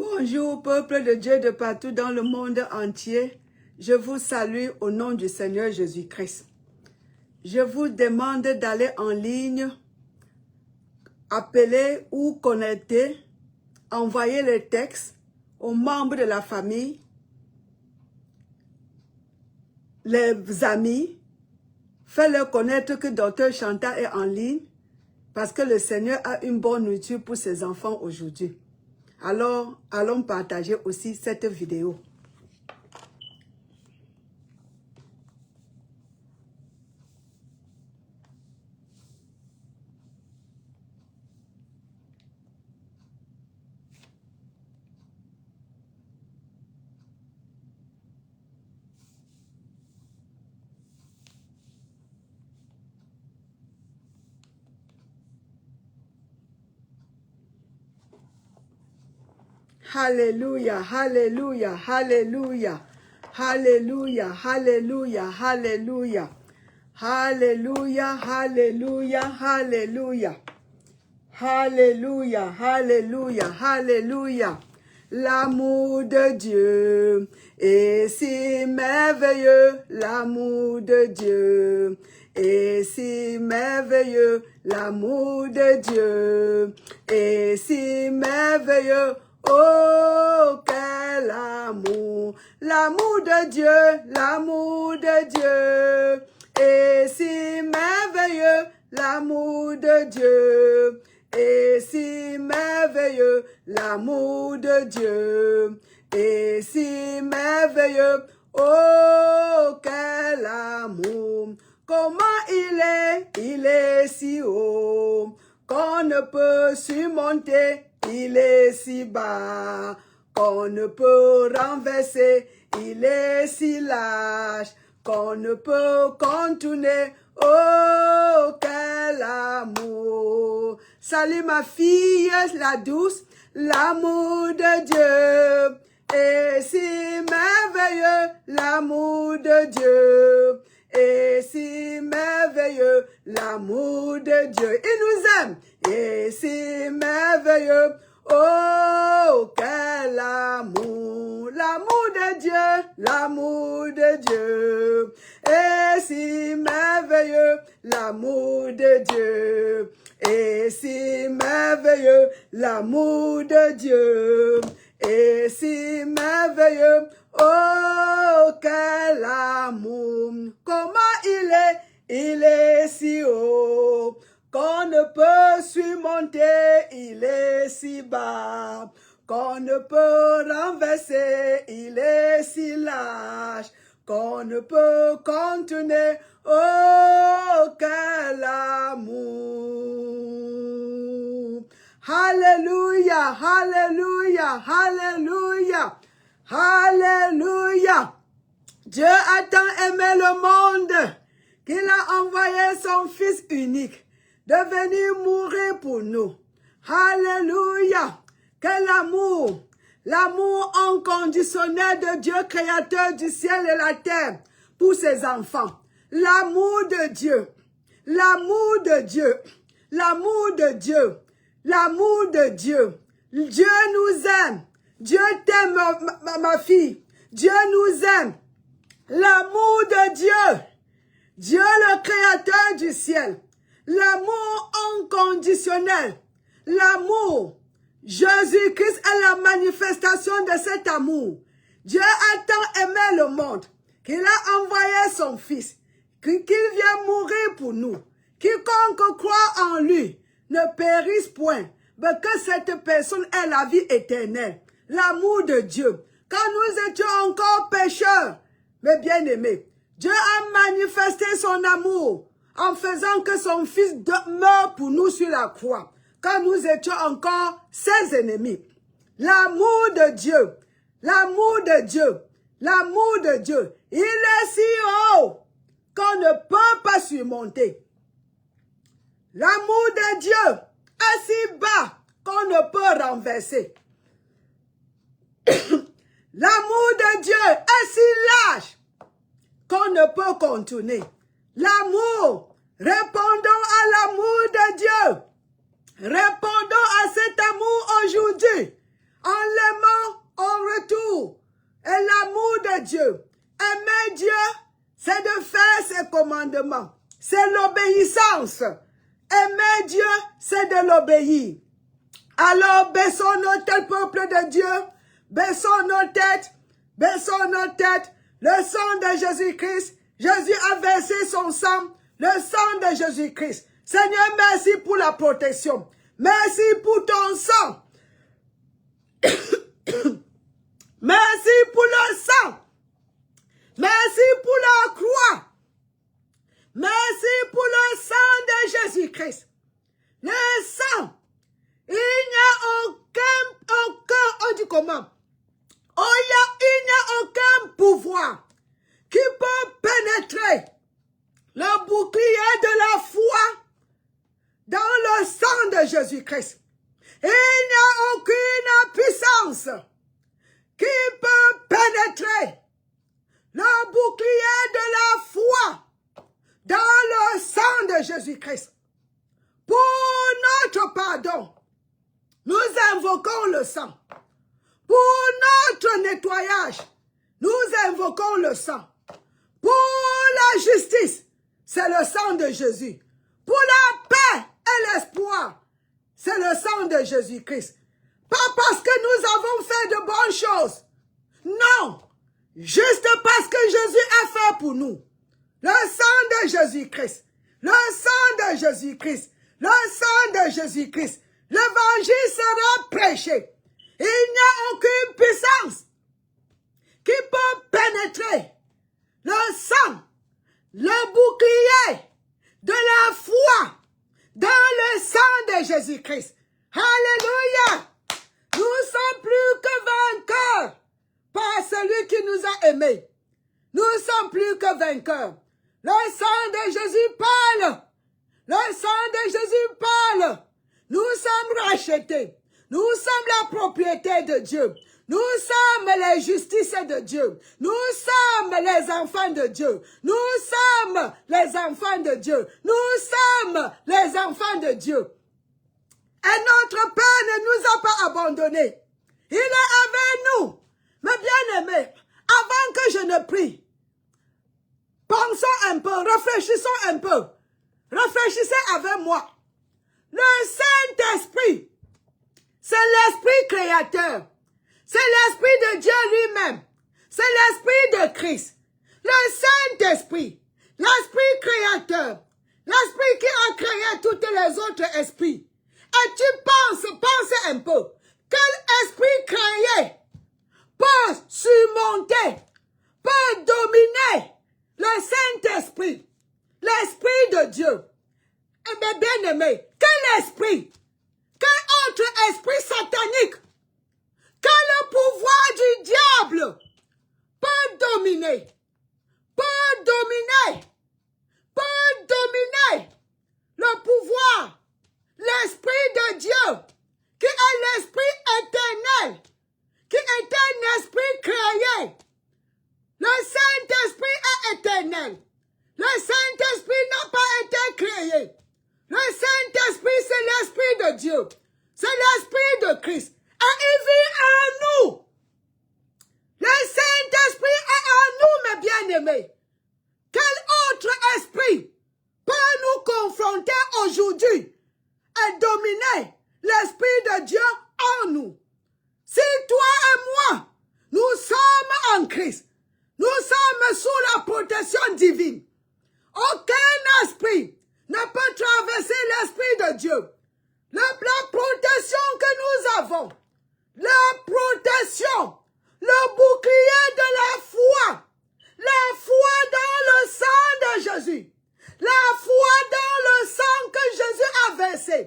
Bonjour, peuple de Dieu de partout dans le monde entier. Je vous salue au nom du Seigneur Jésus-Christ. Je vous demande d'aller en ligne, appeler ou connecter, envoyer les textes aux membres de la famille, les amis. Faites-leur connaître que Dr Chantal est en ligne parce que le Seigneur a une bonne nourriture pour ses enfants aujourd'hui. Alors, allons partager aussi cette vidéo. Alléluia, alléluia, alléluia, alléluia, alléluia, alléluia, alléluia, alléluia, alléluia, alléluia, alléluia, alléluia. L'amour de Dieu est si merveilleux, l'amour de Dieu est si merveilleux, l'amour de Dieu est si merveilleux. Oh, quel amour, l'amour de Dieu, l'amour de Dieu est si merveilleux, l'amour de Dieu est si merveilleux, l'amour de Dieu est si merveilleux. Oh, quel amour, comment il est si haut qu'on ne peut surmonter. Il est si bas qu'on ne peut renverser, il est si lâche qu'on ne peut contourner. Oh, quel amour! Salut ma fille, la douce, l'amour de Dieu est si merveilleux, l'amour de Dieu est si merveilleux, l'amour de Dieu. Il nous aime, et si merveilleux. Oh, quel amour, l'amour de Dieu, l'amour de Dieu est si merveilleux, l'amour de Dieu est si merveilleux, l'amour de Dieu est si merveilleux. Oh, quel amour, comment il est si haut qu'on ne peut surmonter, il est si bas qu'on ne peut renverser, il est si lâche qu'on ne peut contourner. Oh, quel amour! Alléluia, alléluia, alléluia, alléluia. Dieu a tant aimé le monde qu'il a envoyé son Fils unique de venir mourir pour nous. Alléluia. Quel amour. L'amour inconditionnel de Dieu, créateur du ciel et la terre, pour ses enfants. L'amour de Dieu. L'amour de Dieu. L'amour de Dieu. L'amour de Dieu. Dieu nous aime. Dieu t'aime, ma fille. Dieu nous aime. L'amour de Dieu. Dieu le créateur du ciel. L'amour inconditionnel, l'amour, Jésus-Christ est la manifestation de cet amour. Dieu a tant aimé le monde qu'il a envoyé son Fils, qu'il vient mourir pour nous. Quiconque croit en lui ne périsse point, mais que cette personne ait la vie éternelle. L'amour de Dieu. Quand nous étions encore pécheurs, mes bien-aimés, Dieu a manifesté son amour en faisant que son Fils meure pour nous sur la croix, quand nous étions encore ses ennemis. L'amour de Dieu, l'amour de Dieu, l'amour de Dieu, il est si haut qu'on ne peut pas surmonter. L'amour de Dieu est si bas qu'on ne peut renverser. L'amour de Dieu est si large qu'on ne peut contourner. L'amour, répondons à l'amour de Dieu. Répondons à cet amour aujourd'hui en l'aimant Et l'amour de Dieu, aimer Dieu, c'est de faire ses commandements. C'est l'obéissance. Aimer Dieu, c'est de l'obéir. Alors, baissons nos têtes, peuple de Dieu. Baissons nos têtes. Baissons nos têtes. Le sang de Jésus-Christ. Jésus a versé son sang. Le sang de Jésus-Christ. Seigneur, merci pour la protection. Merci pour ton sang. Merci pour le sang. Merci pour la croix. Merci pour le sang de Jésus-Christ. Le sang. Il n'y a on dit comment? Il n'y a aucun pouvoir qui peut pénétrer le bouclier de la foi dans le sang de Jésus-Christ. Il n'y a aucune puissance qui peut pénétrer le bouclier de la foi dans le sang de Jésus-Christ. Pour notre pardon, nous invoquons le sang. Pour notre nettoyage, nous invoquons le sang. Pour la justice, c'est le sang de Jésus. Pour la paix et l'espoir, c'est le sang de Jésus-Christ. Pas parce que nous avons fait de bonnes choses. Non. Juste parce que Jésus a fait pour nous. Le sang de Jésus-Christ. Le sang de Jésus-Christ. Le sang de Jésus-Christ. L'évangile sera prêché. Il n'y a aucune puissance qui peut pénétrer le sang, le bouclier de la foi dans le sang de Jésus-Christ. Alléluia! Nous sommes plus que vainqueurs par celui qui nous a aimés. Nous sommes plus que vainqueurs. Le sang de Jésus parle. Le sang de Jésus parle. Nous sommes rachetés. Nous sommes la propriété de Dieu. Nous sommes les justices de Dieu. Nous sommes les enfants de Dieu. Nous sommes les enfants de Dieu. Nous sommes les enfants de Dieu. Et notre Père ne nous a pas abandonnés. Il est avec nous. Mais bien aimés, avant que je ne prie, pensons un peu, réfléchissons un peu. Réfléchissez avec moi. Le Saint-Esprit, c'est l'Esprit créateur. C'est l'Esprit de Dieu lui-même. C'est l'Esprit de Christ. Le Saint-Esprit, l'Esprit créateur, l'Esprit qui a créé tous les autres esprits. Et tu pense un peu, quel esprit créé peut surmonter, peut dominer le Saint-Esprit, l'Esprit de Dieu? Eh bien, bien-aimé, quel esprit, quel autre esprit satanique, quel pouvoir du diable peut dominer, le pouvoir, l'Esprit de Dieu, qui est l'Esprit éternel, qui est un esprit créé. Le Saint-Esprit est éternel. Le Saint-Esprit n'a pas été créé. Le Saint-Esprit, c'est l'Esprit de Dieu. C'est l'Esprit de Christ. Et il vit en nous. Le Saint-Esprit est en nous, mes bien-aimés. Quel autre esprit peut nous confronter aujourd'hui et dominer l'Esprit de Dieu en nous? Si toi et moi, nous sommes en Christ, nous sommes sous la protection divine, aucun esprit ne peut traverser l'Esprit de Dieu. La protection que nous avons, la protection, le bouclier de la foi dans le sang de Jésus, la foi dans le sang que Jésus a versé,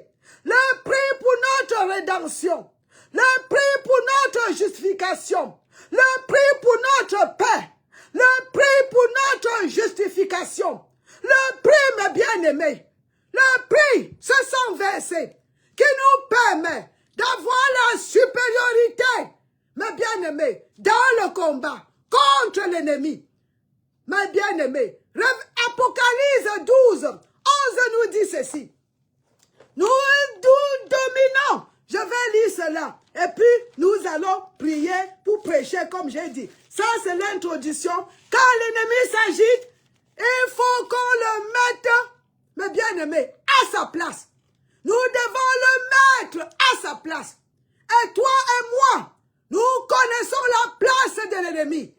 le prix pour notre rédemption, le prix pour notre justification, le prix pour notre paix, le prix pour notre justification, le prix, mes bien-aimés, le prix, ce sont versés qui nous permet d'avoir la supériorité, mes bien-aimés, dans le combat contre l'ennemi. Mes bien-aimés, Apocalypse 12, 11 nous dit ceci. Nous dominons. Je vais lire cela. Et puis, nous allons prier pour prêcher, comme j'ai dit. Ça, c'est l'introduction. Quand l'ennemi s'agite, il faut qu'on le mette, mes bien-aimés, à sa place. Nous devons le mettre à sa place. Et toi et moi, nous connaissons la place de l'ennemi,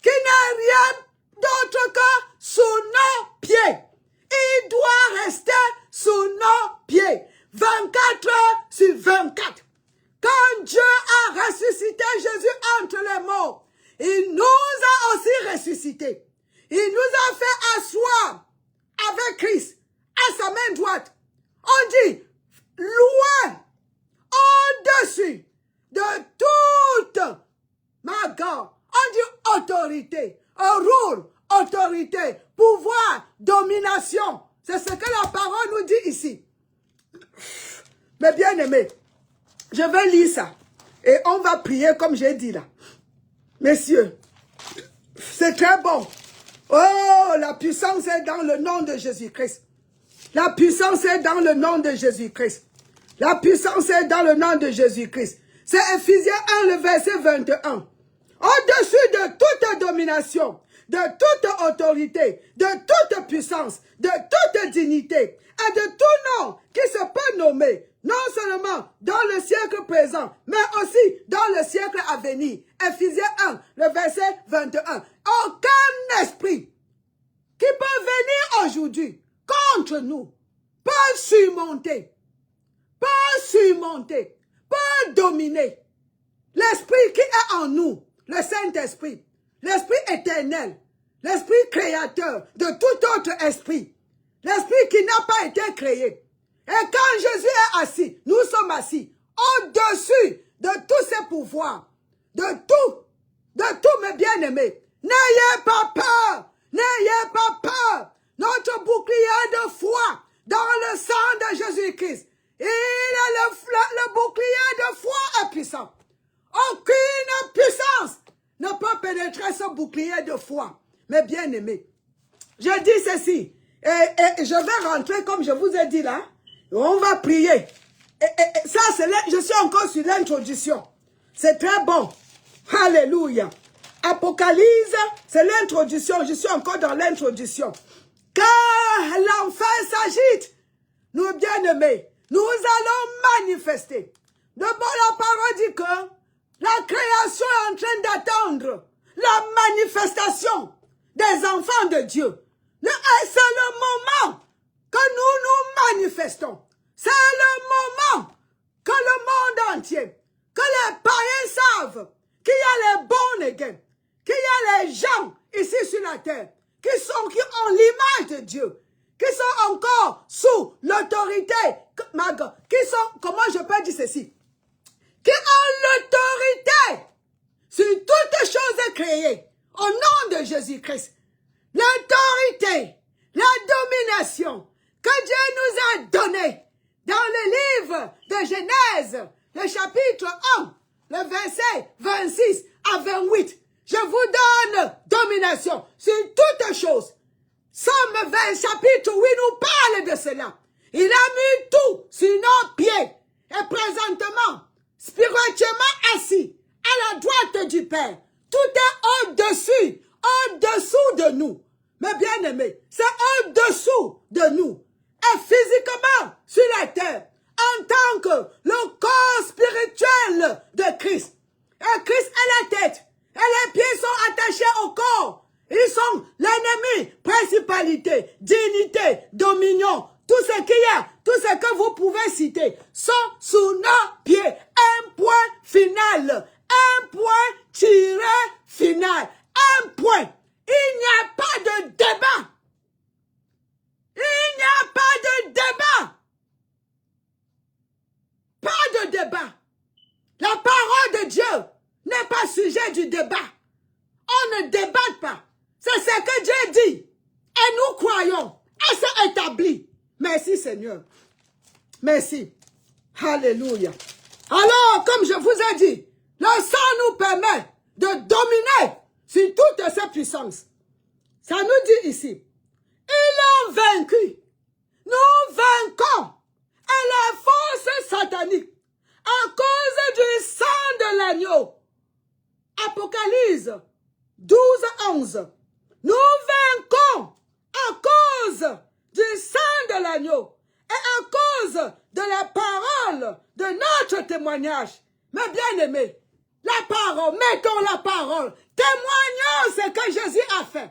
qui n'est rien d'autre que sous nos pieds. Il doit rester sous nos pieds. 24 heures sur 24. Quand Dieu a ressuscité Jésus entre les morts, il nous a aussi ressuscités. Il nous a fait asseoir avec Christ à sa main droite. On dit, loin, au-dessus de toute, ma God, on dit autorité, rôle, autorité, pouvoir, domination. C'est ce que la parole nous dit ici. Mais bien aimé, je vais lire ça. Et on va prier comme j'ai dit là. Messieurs, c'est très bon. Oh, la puissance est dans le nom de Jésus-Christ. La puissance est dans le nom de Jésus-Christ. La puissance est dans le nom de Jésus-Christ. C'est Ephésiens 1, le verset 21. Au-dessus de toute domination, de toute autorité, de toute puissance, de toute dignité et de tout nom qui se peut nommer, non seulement dans le siècle présent, mais aussi dans le siècle à venir. Ephésiens 1, le verset 21. Aucun esprit qui peut venir aujourd'hui contre nous peut surmonter, peut dominer l'esprit qui est en nous, le Saint-Esprit, l'Esprit éternel, l'Esprit créateur de tout autre esprit, l'Esprit qui n'a pas été créé. Et quand Jésus est assis, nous sommes assis au-dessus de tous ses pouvoirs, de tout, mes bien-aimés. N'ayez pas peur, n'ayez pas peur. Notre bouclier de foi dans le sang de Jésus-Christ, le bouclier de foi est puissant. Aucune puissance ne peut pénétrer ce bouclier de foi. Mes bien-aimés, je dis ceci, et je vais rentrer comme je vous ai dit là, on va prier. Et ça, je suis encore sur l'introduction. C'est très bon. Alléluia. Apocalypse, c'est l'introduction. Je suis encore dans l'introduction. Quand l'enfer s'agite, nous bien-aimés, nous allons manifester. D'abord, la parole dit que la création est en train d'attendre la manifestation des enfants de Dieu. C'est le moment que nous nous manifestons. C'est le moment que le monde entier, que les païens savent qu'il y a les born again, qu'il y a les gens ici sur la terre qui ont l'image de Dieu, qui sont encore sous l'autorité, qui sont, comment je peux dire ceci, qui ont l'autorité sur toutes choses créées au nom de Jésus-Christ. L'autorité, la domination que Dieu nous a donnée dans le livre de Genèse, le chapitre 1, le verset 26 à 28. Je vous donne domination sur toutes choses. Somme 20, chapitre 8 nous parle de cela. Il a mis tout sur nos pieds. Et présentement, spirituellement assis, à la droite du Père, tout est au-dessous de nous. Mais bien aimés, c'est au-desssus de nous. Et physiquement, sur la terre, en tant que le corps spirituel de Christ. Et Christ est la tête. Et les pieds sont attachés au corps. Ils sont l'ennemi, principalité, dignité, dominion. Tout ce qu'il y a, tout ce que vous pouvez citer, sont sous nos pieds. Un point final. Un point tiré final. Un point. Il n'y a pas de débat. Il n'y a pas de débat. Pas de débat. La parole de Dieu n'est pas sujet du débat. On ne débat pas. C'est ce que Dieu dit. Et nous croyons. Et c'est établi. Merci Seigneur. Merci. Alléluia. Alors, comme je vous ai dit, le sang nous permet de dominer sur toutes ces puissances. Ça nous dit ici. Ils ont vaincu. Nous vainquons. Et la force satanique, à cause du sang de l'agneau, Apocalypse 12:11. Nous vaincons à cause du sang de l'agneau et à cause de la parole de notre témoignage. Mes bien-aimés, la parole, mettons la parole. Témoignons ce que Jésus a fait.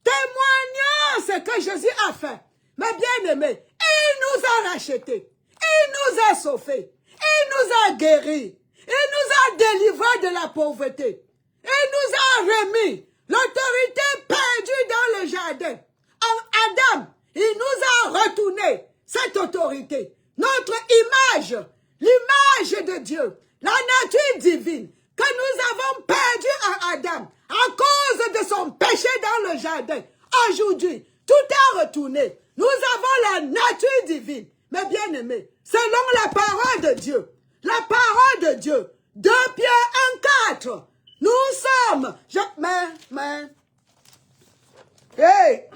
Témoignons ce que Jésus a fait. Mes bien-aimés, il nous a rachetés. Il nous a sauvés. Il nous a guéris. Il nous a délivrés de la pauvreté. Il nous a remis l'autorité perdue dans le jardin. En Adam, il nous a retourné cette autorité. Notre image, l'image de Dieu, la nature divine que nous avons perdue en Adam à cause de son péché dans le jardin. Aujourd'hui, tout est retourné. Nous avons la nature divine. Mes bien-aimés, selon la parole de Dieu, la parole de Dieu, 2 Pierre 1:4, nous sommes... Hey!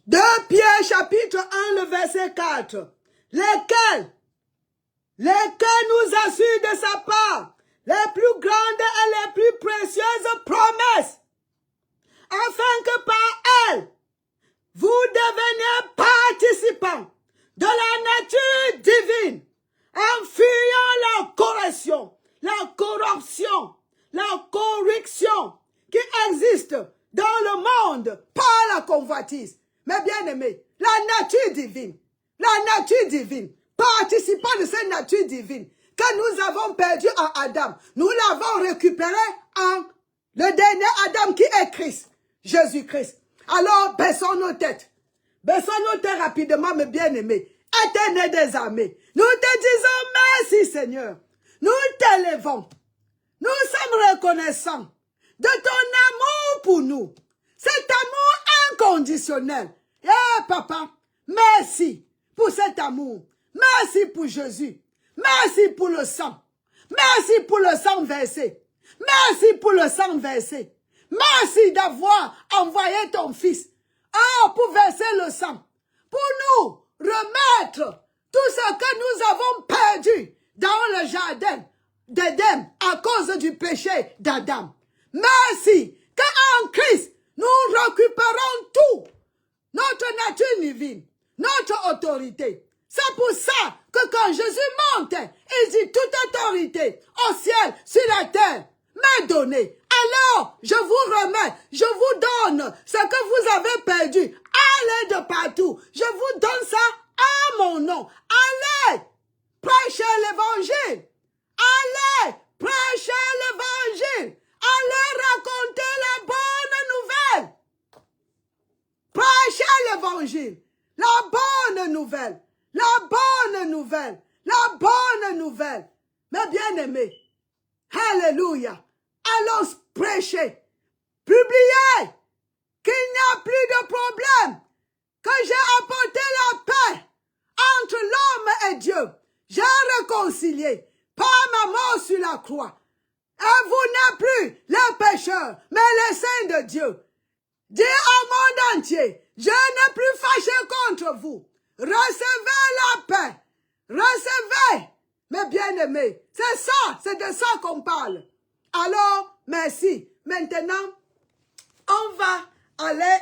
Deux Pierre chapitre 1, le verset 4. Lesquels nous assurent de sa part les plus grandes et les plus précieuses promesses, afin que par elles, vous deveniez participants de la nature divine, en fuyant la corruption, la corruption qui existe dans le monde par la convoitise. Mais bien aimés, la nature divine, participant de cette nature divine que nous avons perdue en Adam, nous l'avons récupérée en le dernier Adam qui est Christ, Jésus-Christ. Alors, baissons nos têtes rapidement, mes bien-aimés, Éternel des armées. Nous te disons merci, Seigneur. Nous t'élevons. Nous sommes reconnaissants de ton amour pour nous. Cet amour inconditionnel. Eh, papa, merci pour cet amour. Merci pour Jésus. Merci pour le sang. Merci pour le sang versé. Merci pour le sang versé. Merci d'avoir envoyé ton fils. Pour verser le sang. Pour nous remettre tout ce que nous avons perdu dans le jardin d'Éden à cause du péché d'Adam. Merci qu'en Christ, nous récupérons tout. Notre nature divine, notre autorité. C'est pour ça que quand Jésus monte, il dit toute autorité au ciel, sur la terre, m'est donnée. Alors, je vous remets, je vous donne ce que vous avez perdu. Allez de partout. Je vous donne ça à mon nom. Allez, prêchez l'évangile. Allez, prêchez l'évangile. Allez raconter la bonne nouvelle. Prêchez l'évangile. La bonne nouvelle. La bonne nouvelle. La bonne nouvelle. Mes bien-aimés. Alléluia. Allons prêcher. Publier qu'il n'y a plus de problème. Que j'ai apporté la paix entre l'homme et Dieu. J'ai réconcilié par ma mort sur la croix. Et vous n'êtes plus les pécheurs, mais les saints de Dieu. Dis au monde entier, je n'ai plus fâché contre vous. Recevez la paix. Recevez, mes bien-aimés. C'est ça, c'est de ça qu'on parle. Alors, merci. Maintenant, on va aller,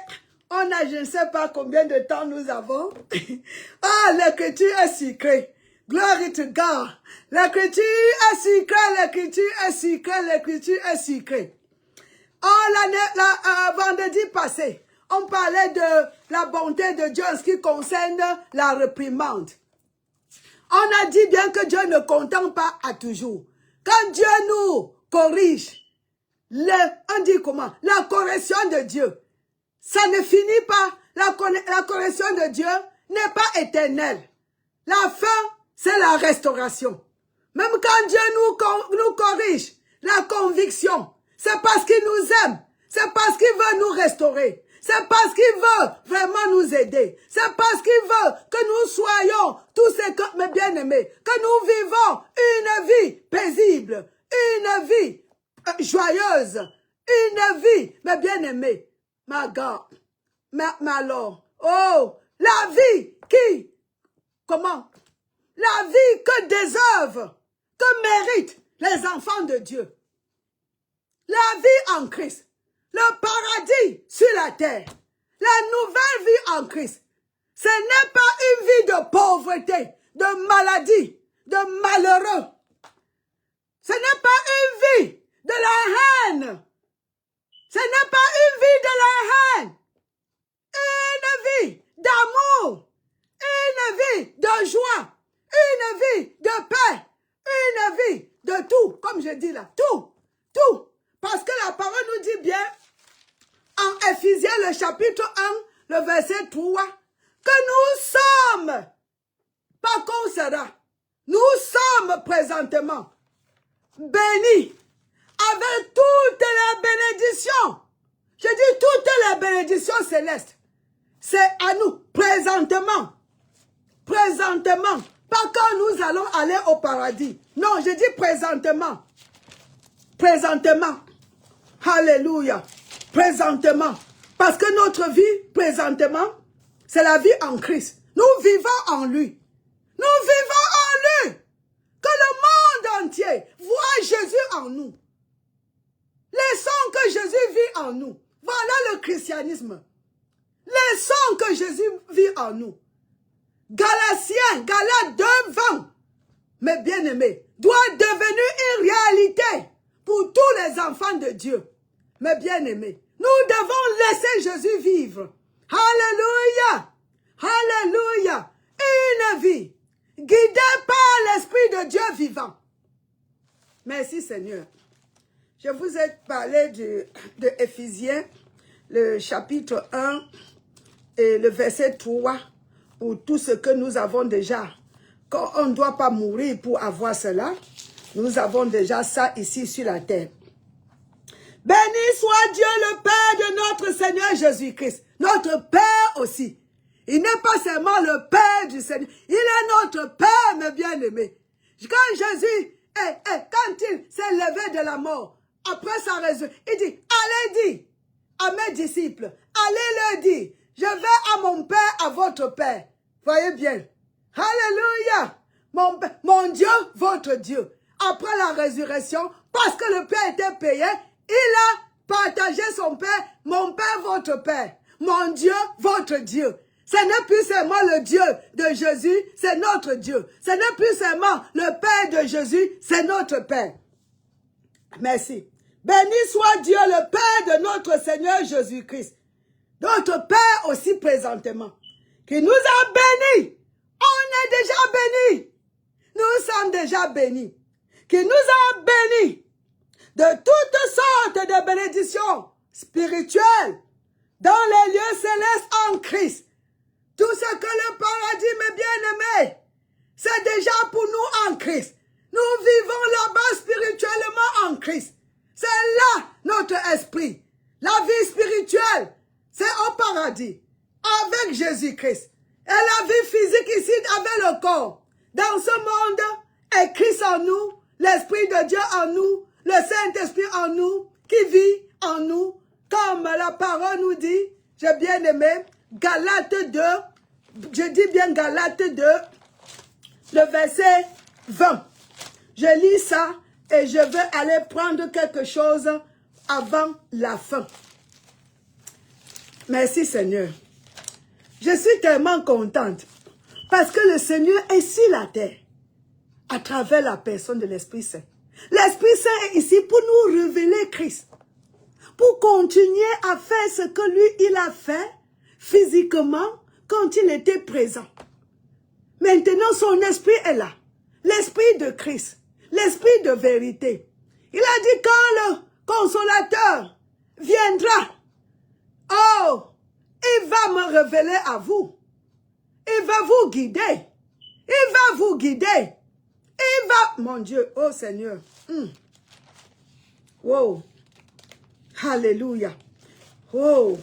on a je ne sais pas combien de temps nous avons. L'écriture est secrète. Glory to God. L'écriture est secrète, l'écriture est secrète, l'écriture est secrète. Vendredi passé, on parlait de la bonté de Dieu en ce qui concerne la réprimande. On a dit bien que Dieu ne contente pas à toujours. Quand Dieu nous corrige, on dit comment? La correction de Dieu. Ça ne finit pas. La correction de Dieu n'est pas éternelle. La fin, c'est la restauration. Même quand Dieu nous corrige, la conviction, c'est parce qu'il nous aime. C'est parce qu'il veut nous restaurer. C'est parce qu'il veut vraiment nous aider. C'est parce qu'il veut que nous soyons tous ces que, mes bien-aimés, que nous vivons une vie paisible, une vie joyeuse, une vie, mes bien-aimés. My God, my Lord. Oh, la vie qui, comment? La vie que déservent, que méritent les enfants de Dieu. La vie en Christ. Le paradis sur la terre. La nouvelle vie en Christ. Ce n'est pas une vie de pauvreté, de maladie, de malheureux. Ce n'est pas une vie de la haine. Ce n'est pas une vie de la haine. Une vie d'amour. Une vie de joie. Une vie de paix. Une vie de tout. Comme je dis là, tout. Tout. Parce que la parole nous dit bien, en Éphésiens, le chapitre 1, le verset 3, que nous sommes, pas qu'on sera, nous sommes présentement bénis avec toutes les bénédictions. Je dis toutes les bénédictions célestes. C'est à nous, présentement. Présentement. Pas quand nous allons aller au paradis. Non, je dis présentement. Présentement. Alléluia. Présentement. Parce que notre vie, présentement, c'est la vie en Christ. Nous vivons en lui. Nous vivons en lui. Que le monde entier voit Jésus en nous. Laissons que Jésus vit en nous. Voilà le christianisme. Laissons que Jésus vit en nous. Galatiens, Galates 2, 20, mes bien-aimés, doit devenir une réalité pour tous les enfants de Dieu. Mes bien-aimés, nous devons laisser Jésus vivre. Alléluia. Alléluia. Une vie guidée par l'Esprit de Dieu vivant. Merci Seigneur. Je vous ai parlé de Éphésiens, le chapitre 1 et le verset 3, pour tout ce que nous avons déjà. Quand on ne doit pas mourir pour avoir cela, nous avons déjà ça ici sur la terre. Béni soit Dieu le Père de notre Seigneur Jésus-Christ, notre Père aussi. Il n'est pas seulement le Père du Seigneur, il est notre Père, mes bien-aimés. Quand Jésus, quand il s'est levé de la mort, après sa résurrection, il dit, allez dire à mes disciples, allez leur dire, je vais à mon Père, à votre Père. Voyez bien. Alléluia. Mon Dieu, votre Dieu. Après la résurrection, parce que le Père était payé, il a partagé son Père, mon Père, votre Père. Mon Dieu, votre Dieu. Ce n'est plus seulement le Dieu de Jésus, c'est notre Dieu. Ce n'est plus seulement le Père de Jésus, c'est notre Père. Merci. Béni soit Dieu, le Père de notre Seigneur Jésus-Christ. Notre Père aussi présentement, qui nous a bénis. On est déjà bénis. Nous sommes déjà bénis. Qui nous a bénis de toutes sortes de bénédictions spirituelles dans les lieux célestes en Christ. Tout ce que le paradis, mes bien-aimés, c'est déjà pour nous en Christ. Nous vivons là-bas spirituellement en Christ. C'est là notre esprit. La vie spirituelle, c'est au paradis, avec Jésus-Christ. Et la vie physique ici, avec le corps. Dans ce monde, est Christ en nous, l'Esprit de Dieu en nous, le Saint-Esprit en nous, qui vit en nous, comme la parole nous dit. J'ai bien aimé, Galates 2, je dis bien Galates 2, le verset 20. Je lis ça et je vais aller prendre quelque chose avant la fin. Merci Seigneur. Je suis tellement contente parce que le Seigneur est sur la terre à travers la personne de l'Esprit Saint. L'Esprit Saint est ici pour nous révéler Christ, pour continuer à faire ce que lui, il a fait physiquement quand il était présent. Maintenant, son esprit est là, l'Esprit de Christ, l'Esprit de vérité. Il a dit quand le Consolateur viendra, oh, il va me révéler à vous. Il va vous guider. Il va vous guider. Il va... Mon Dieu, oh Seigneur. Wow. Alléluia. Oh.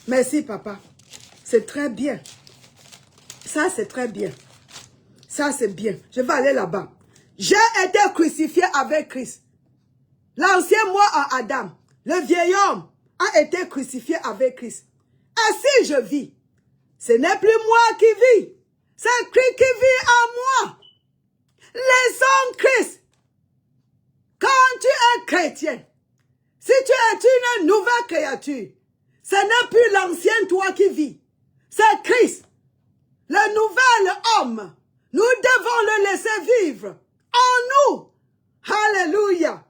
Merci, papa. C'est très bien. Ça, c'est très bien. Ça, c'est bien. Je vais aller là-bas. J'ai été crucifié avec Christ. L'ancien moi en Adam, le vieil homme, a été crucifié avec Christ. Et si je vis, ce n'est plus moi qui vis. C'est Christ qui vit en moi. Laissons Christ. Quand tu es chrétien, si tu es une nouvelle créature, ce n'est plus l'ancien toi qui vit. C'est Christ. Le nouvel homme. Nous devons le laisser vivre en nous. Alléluia.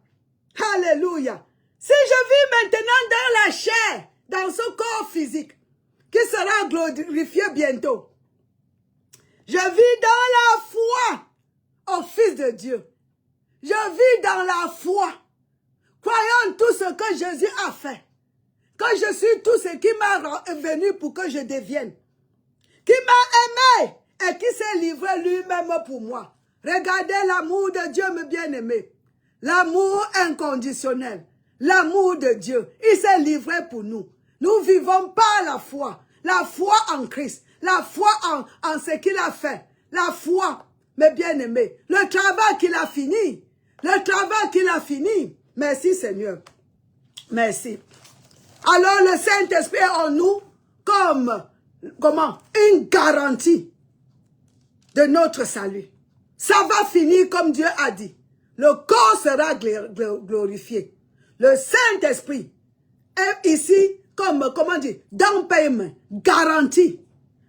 Alléluia. Si je vis maintenant dans la chair, dans ce corps physique, qui sera glorifié bientôt, je vis dans la foi au Fils de Dieu. Je vis dans la foi, croyant tout ce que Jésus a fait. Que je suis tout ce qui m'a venu pour que je devienne. Qui m'a aimé et qui s'est livré lui-même pour moi. Regardez l'amour de Dieu, mes bien-aimés. L'amour inconditionnel. L'amour de Dieu. Il s'est livré pour nous. Nous vivons par la foi. La foi en Christ. La foi en ce qu'il a fait. La foi, mes bien-aimés. Le travail qu'il a fini. Le travail qu'il a fini. Merci Seigneur. Merci. Alors le Saint-Esprit est en nous comme, une garantie de notre salut. Ça va finir comme Dieu a dit. Le corps sera glorifié. Le Saint-Esprit est ici comme, down payment, garantie.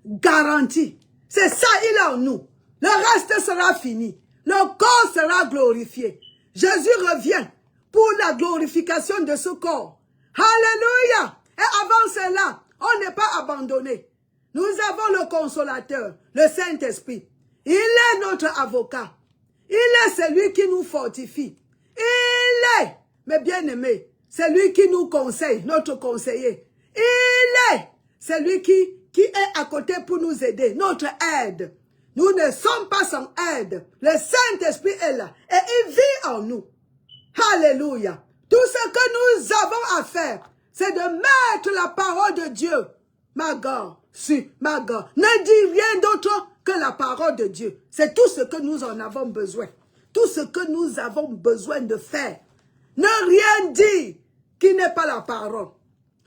Garantie. C'est ça, il est en nous. Le reste sera fini. Le corps sera glorifié. Jésus revient pour la glorification de ce corps. Alléluia. Et avant cela, on n'est pas abandonné. Nous avons le consolateur, le Saint-Esprit. Il est notre avocat. Il est celui qui nous fortifie. Il est, mes bien-aimés, celui qui nous conseille, notre conseiller. Il est celui qui est à côté pour nous aider, notre aide. Nous ne sommes pas sans aide. Le Saint-Esprit est là et il vit en nous. Alléluia. Tout ce que nous avons à faire, c'est de mettre la parole de Dieu, ma God, sur ma God. Ne dis rien d'autre que la parole de Dieu. C'est tout ce que nous en avons besoin. Tout ce que nous avons besoin de faire. Ne rien dire qui n'est pas la parole.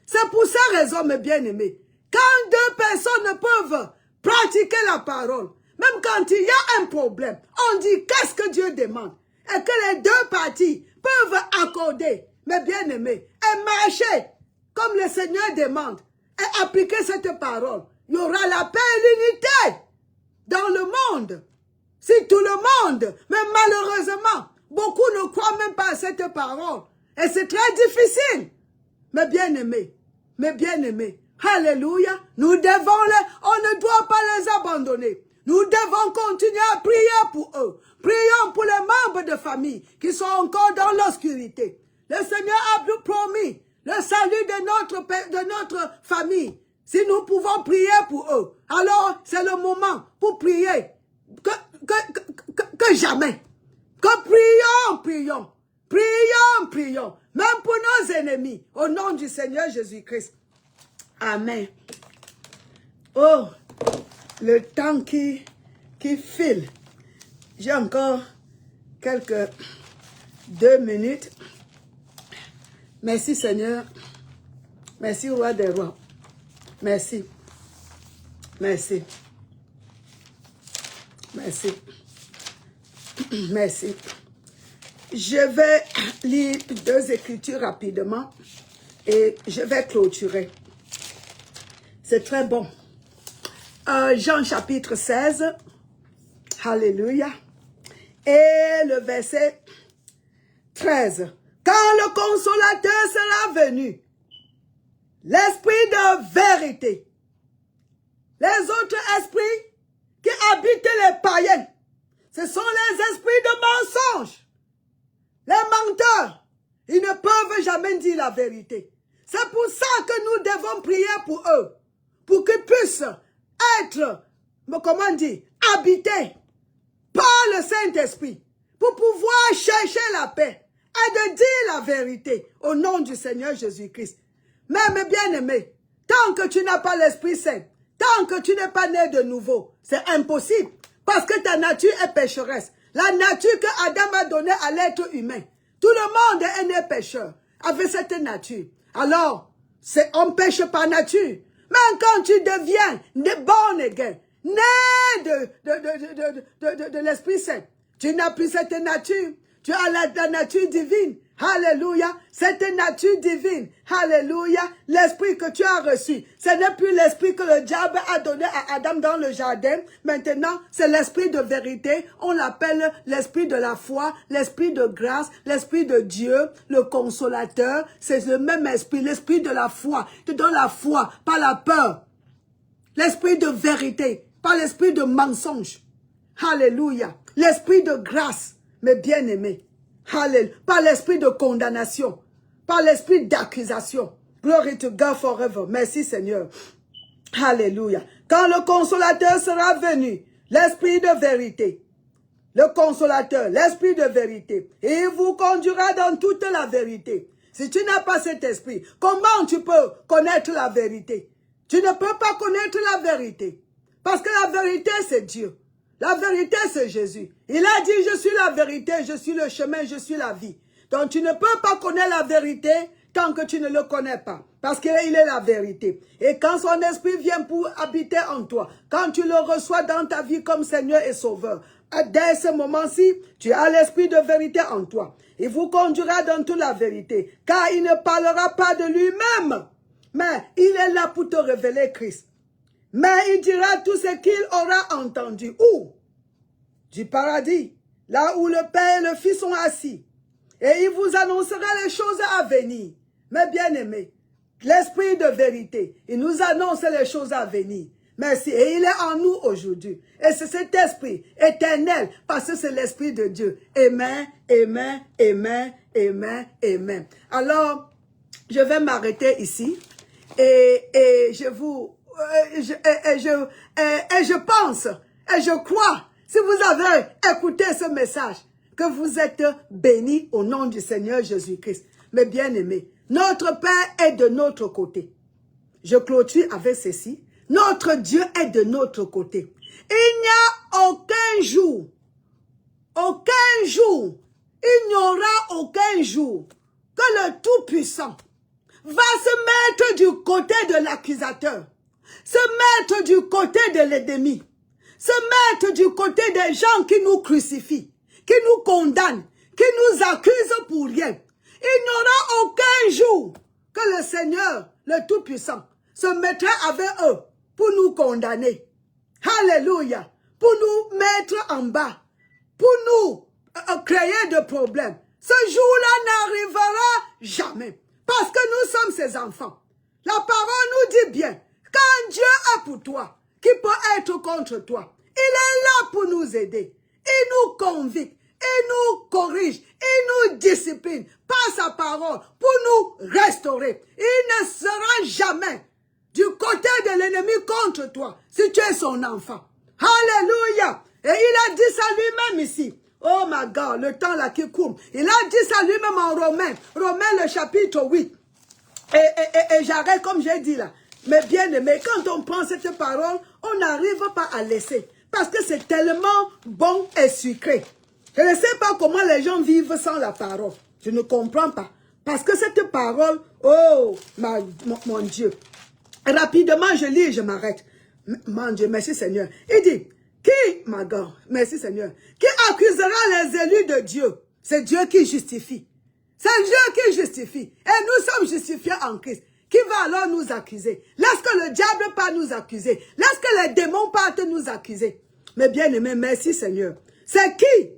C'est pour cette raison, mes bien-aimés, quand deux personnes peuvent pratiquer la parole, même quand il y a un problème, on dit qu'est-ce que Dieu demande. Et que les deux parties peuvent accorder, mes bien-aimés, et marcher comme le Seigneur demande, et appliquer cette parole. Il y aura la paix et l'unité dans le monde. Si tout le monde, mais malheureusement, beaucoup ne croient même pas à cette parole. Et c'est très difficile. Mes bien-aimés, alléluia, nous devons on ne doit pas les abandonner. Nous devons continuer à prier pour eux. Prions pour les membres de famille qui sont encore dans l'obscurité. Le Seigneur a promis le salut de notre famille. Si nous pouvons prier pour eux, alors c'est le moment pour prier que jamais. Que prions, même pour nos ennemis, au nom du Seigneur Jésus-Christ. Amen. Oh, le temps qui file. J'ai encore quelques 2 minutes. Merci Seigneur. Merci Roi des Rois. Merci. Merci. Merci. Merci. Je vais lire 2 écritures rapidement et je vais clôturer. C'est très bon. Jean chapitre 16. Alléluia. Et le verset 13. Quand le consolateur sera venu, l'esprit de vérité, les autres esprits qui habitent les païens, ce sont les esprits de mensonge. Les menteurs, ils ne peuvent jamais dire la vérité. C'est pour ça que nous devons prier pour eux, pour qu'ils puissent être, habités par le Saint-Esprit, pour pouvoir chercher la paix et de dire la vérité au nom du Seigneur Jésus-Christ. Mais mes bien-aimés, tant Tant que tu n'as pas l'Esprit Saint, tant que tu n'es pas né de nouveau, c'est impossible. Parce que ta nature est pécheresse. La nature que Adam a donnée à l'être humain. Tout le monde est né pécheur avec cette nature. Alors, on pêche par nature. Mais quand tu deviens born again, né de l'Esprit Saint, tu n'as plus cette nature. Tu as la nature divine. Alléluia. Cette nature divine. Alléluia. L'esprit que tu as reçu. Ce n'est plus l'esprit que le diable a donné à Adam dans le jardin. Maintenant, c'est l'esprit de vérité. On l'appelle l'esprit de la foi, l'esprit de grâce, l'esprit de Dieu, le consolateur. C'est le même esprit, l'esprit de la foi. Tu te donnes la foi, pas la peur. L'esprit de vérité, pas l'esprit de mensonge. Alléluia. L'esprit de grâce. Mes bien-aimés, Alléluia, pas l'esprit de condamnation, pas l'esprit d'accusation. Glory to God forever. Merci Seigneur. Alléluia. Quand le consolateur sera venu, l'esprit de vérité, le consolateur, l'esprit de vérité, et il vous conduira dans toute la vérité. Si tu n'as pas cet esprit, comment tu peux connaître la vérité? Tu ne peux pas connaître la vérité. Parce que la vérité, c'est Dieu. La vérité, c'est Jésus. Il a dit, je suis la vérité, je suis le chemin, je suis la vie. Donc, tu ne peux pas connaître la vérité tant que tu ne le connais pas. Parce qu'il est la vérité. Et quand son esprit vient pour habiter en toi, quand tu le reçois dans ta vie comme Seigneur et Sauveur, dès ce moment-ci, tu as l'esprit de vérité en toi. Il vous conduira dans toute la vérité. Car il ne parlera pas de lui-même. Mais il est là pour te révéler Christ. Mais il dira tout ce qu'il aura entendu. Où? Du paradis, là où le Père et le Fils sont assis. Et il vous annoncera les choses à venir. Mes bien-aimés, l'esprit de vérité, il nous annonce les choses à venir. Merci. Et il est en nous aujourd'hui. Et c'est cet esprit éternel, parce que c'est l'esprit de Dieu. Amen, amen, amen, amen, amen. Alors, je vais m'arrêter ici. Et je pense, et je crois, si vous avez écouté ce message, que vous êtes bénis au nom du Seigneur Jésus-Christ. Mes bien-aimés, notre Père est de notre côté. Je clôture avec ceci. Notre Dieu est de notre côté. Il n'y a aucun jour, il n'y aura aucun jour que le Tout-Puissant va se mettre du côté de l'accusateur, se mettre du côté de l'ennemi, se mettre du côté des gens qui nous crucifient, qui nous condamnent, qui nous accusent pour rien. Il n'y aura aucun jour que le Seigneur, le Tout-Puissant, se mettra avec eux pour nous condamner. Alléluia. Pour nous mettre en bas, pour nous créer des problèmes. Ce jour-là n'arrivera jamais. Parce que nous sommes ses enfants. La parole nous dit bien, quand Dieu est pour toi, qui peut être contre toi? Il est là pour nous aider. Il nous convict, il nous corrige, il nous discipline par sa parole pour nous restaurer. Il ne sera jamais du côté de l'ennemi contre toi si tu es son enfant. Alléluia. Et il a dit ça lui-même ici. Oh my God, le temps là qui court. Il a dit ça lui-même en Romains le chapitre 8. Et j'arrête comme j'ai dit là. Mais bien aimé, quand on prend cette parole, on n'arrive pas à laisser. Parce que c'est tellement bon et sucré. Je ne sais pas comment les gens vivent sans la parole. Je ne comprends pas. Parce que cette parole, oh mon Dieu. Rapidement, je lis et je m'arrête. Mon Dieu, merci Seigneur. Il dit, merci Seigneur, qui accusera les élus de Dieu? C'est Dieu qui justifie. C'est Dieu qui justifie. Et nous sommes justifiés en Christ. Qui va alors nous accuser? Laisse que le diable pas nous accuser. Laisse que les démons partent nous accuser. Mais bien aimé, merci Seigneur. C'est qui?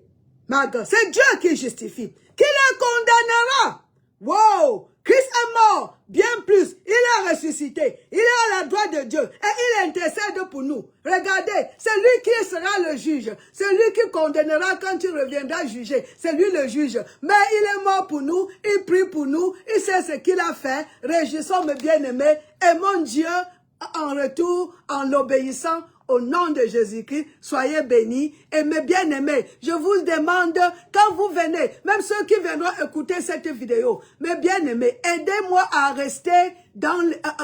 C'est Dieu qui justifie. Qui les condamnera? Wow! Christ est mort, bien plus. Il est ressuscité. Il est à la droite de Dieu. Et il intercède pour nous. Regardez, c'est lui qui sera le juge. C'est lui qui condamnera quand il reviendra juger. C'est lui le juge. Mais il est mort pour nous. Il prie pour nous. Il sait ce qu'il a fait. Réjouissons mes bien-aimés. Et mon Dieu, en retour, en l'obéissant, Au nom de Jésus-Christ, soyez bénis. Et mes bien-aimés, je vous demande, quand vous venez, même ceux qui viendront écouter cette vidéo, mes bien-aimés, aidez-moi à rester dans,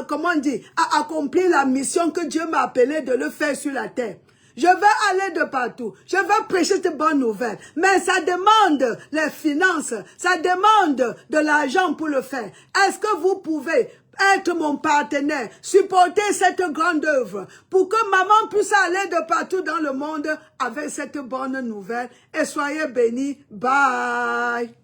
comment on dit, à accomplir la mission que Dieu m'a appelé de le faire sur la terre. Je vais aller de partout. Je vais prêcher cette bonne nouvelle. Mais ça demande les finances. Ça demande de l'argent pour le faire. Est-ce que vous pouvez être mon partenaire, supporter cette grande œuvre pour que maman puisse aller de partout dans le monde avec cette bonne nouvelle? Et soyez bénis. Bye.